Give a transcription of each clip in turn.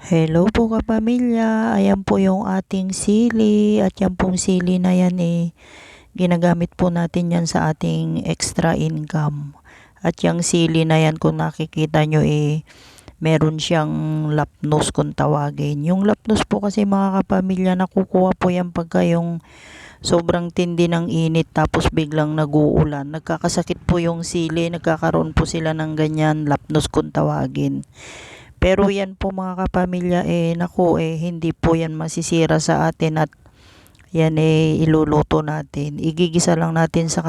Hello po kapamilya, ayan po yung ating sili at yan pong sili na yan ginagamit po natin yan sa ating extra income. At yung sili na yan kung nakikita nyo meron siyang lapnos kung tawagin. Yung lapnos po kasi mga kapamilya nakukuha po yan pagka yung sobrang tindi ng init tapos biglang nag-uulan. Nagkakasakit po yung sili, nagkakaroon po sila ng ganyan lapnos kung tawagin. Pero yan po mga kapamilya naku hindi po yan masisira sa atin at yan iluluto natin. Igigisa lang natin sa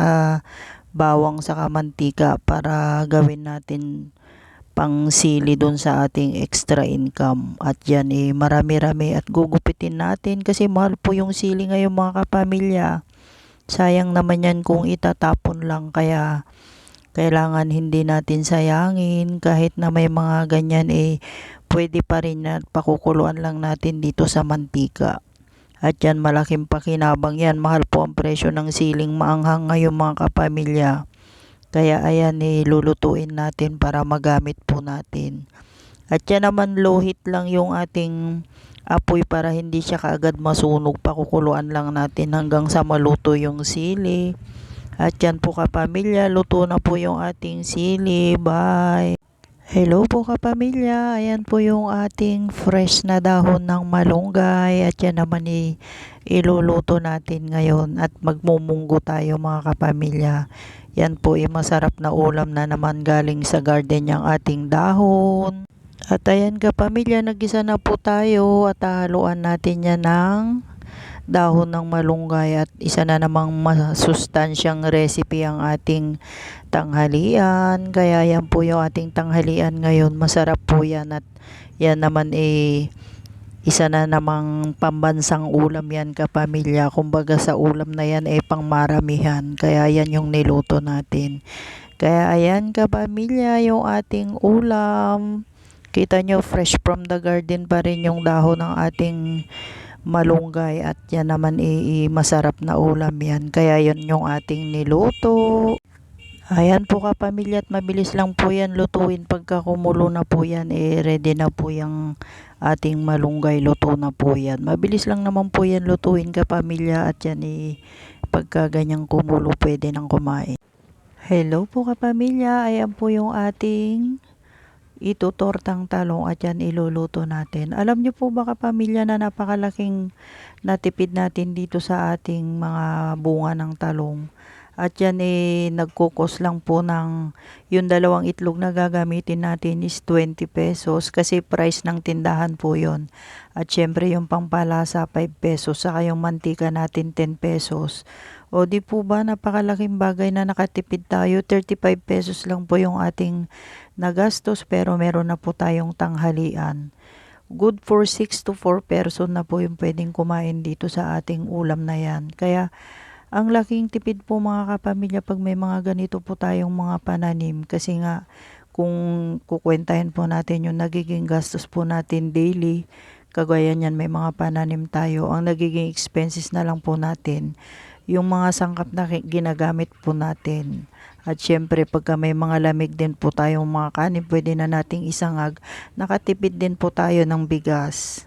bawang sa mantika para gawin natin pang sili dun sa ating extra income. At yan marami-rami at gugupitin natin kasi mahal po yung sili ngayon mga kapamilya. Sayang naman yan kung itatapon lang, kaya kailangan hindi natin sayangin. Kahit na may mga ganyan pwede pa rin na pakukuluan lang natin dito sa mantika. At yan malaking pakinabang yan. Mahal po ang presyo ng siling maanghang ngayon mga kapamilya. Kaya ayan lulutuin natin para magamit po natin. At yan naman low heat lang yung ating apoy para hindi siya kaagad masunog. Pakukuluan lang natin hanggang sa maluto yung sili. At yan po kapamilya, luto na po yung ating sili. Bye! Hello po kapamilya, ayan po yung ating fresh na dahon ng malunggay. At yan naman iluluto natin ngayon at magmumunggo tayo mga kapamilya. Yan po masarap na ulam na naman galing sa garden yung ating dahon. At ayan kapamilya, nagisa na po tayo at haluan natin yan ng dahon ng malunggay at isa na namang masustansyang recipe ang ating tanghalian. Kaya yan po yung ating tanghalian ngayon. Masarap po yan at yan naman isa na namang pambansang ulam yan kapamilya. Kumbaga sa ulam na yan pangmaramihan. Kaya yan yung niluto natin. Kaya ayan kapamilya yung ating ulam. Kita nyo fresh from the garden pa rin yung dahon ng ating malunggay at yan naman masarap na ulam yan. Kaya yan yung ating niluto. Ayan po kapamilya at mabilis lang po yan lutuin. Pagka kumulo na po yan ready na po yung ating malunggay, luto na po yan. Mabilis lang naman po yan lutuin kapamilya at yan pagka ganyang kumulo pwede nang kumain. Hello po kapamilya, ayan po yung ating tortang talong at yan iluluto natin. Alam nyo po ba kapamilya na napakalaking natipid natin dito sa ating mga bunga ng talong. At yan nagkukos lang po ng yung dalawang itlog na gagamitin natin is 20 pesos kasi price ng tindahan po yon. At syempre yung pampalasa 5 pesos saka yung mantika natin 10 pesos. O di po ba napakalaking bagay na nakatipid tayo. 35 pesos lang po yung ating nagastos pero meron na po tayong tanghalian. Good for 6 to 4 person na po yung pwedeng kumain dito sa ating ulam na yan. Kaya ang laking tipid po mga kapamilya pag may mga ganito po tayong mga pananim. Kasi nga kung kukwentahin po natin yung nagiging gastos po natin daily, kagaya niyan may mga pananim tayo, ang nagiging expenses na lang po natin yung mga sangkap na ginagamit po natin. At syempre pagka may mga lamig din po tayong mga kanin, pwede na nating isangag. Nakatipid din po tayo ng bigas.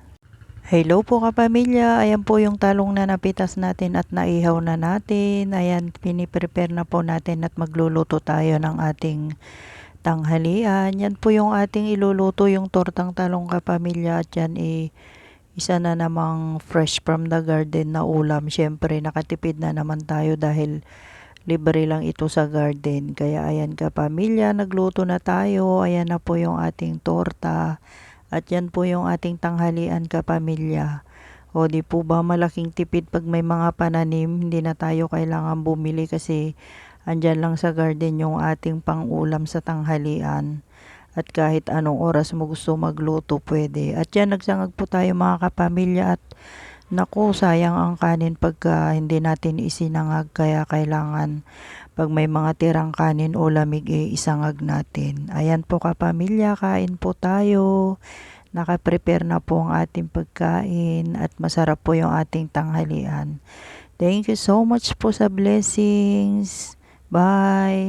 Hello po kapamilya, ayan po yung talong na napitas natin at naihaw na natin. Ayan, piniprepare na po natin at magluluto tayo ng ating tanghalian. Yan po yung ating iluluto, yung tortang talong kapamilya. At yan isa na namang fresh from the garden na ulam. Syempre nakatipid na naman tayo dahil libre lang ito sa garden. Kaya ayan kapamilya, nagluto na tayo. Ayan na po yung ating torta. At yan po yung ating tanghalian kapamilya. O di po ba malaking tipid pag may mga pananim, hindi na tayo kailangan bumili kasi andyan lang sa garden yung ating pang-ulam sa tanghalian. At kahit anong oras mo gusto magluto, pwede. At yan, nagsangag po tayo mga kapamilya at naku, sayang ang kanin pagka hindi natin isinangag. Kaya kailangan pag may mga tirang kanin o lamig isangag natin. Ayan po kapamilya, kain po tayo. Nakaprepare na po ang ating pagkain at masarap po yung ating tanghalian. Thank you so much po sa blessings. Bye!